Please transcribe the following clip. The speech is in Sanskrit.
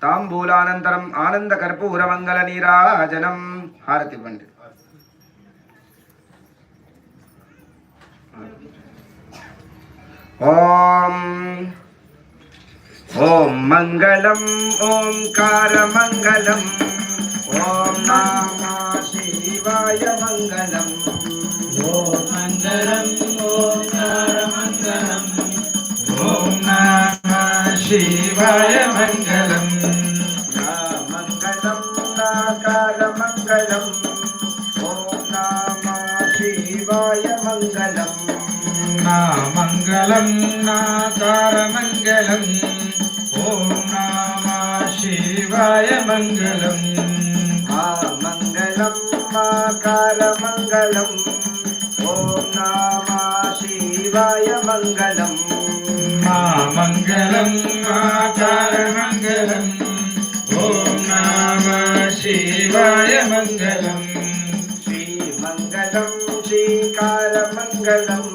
तांबूलानन्तरम् आनन्दकर्पूरमङ्गलनीराजनं हारति इव्वंడి ओम मंगलम ओंकारमंगलम ओम नमः शिवाय मंगलम ओम मंगलम ओंकारमंगलम ओम नमः शिवाय मंगलम मंगलम नाकारमंगलम ओम नमः शिवाय मंगलम मंगलम नाकारमंगलम ओम नमः शिवाय मंगलम मंगलम नाकारमंगलम ओम नमः शिवाय मंगलम मंगलम नाकारमंगलम ओम नमः शिवाय मंगलम श्री मंगलम श्रीकारमंगलम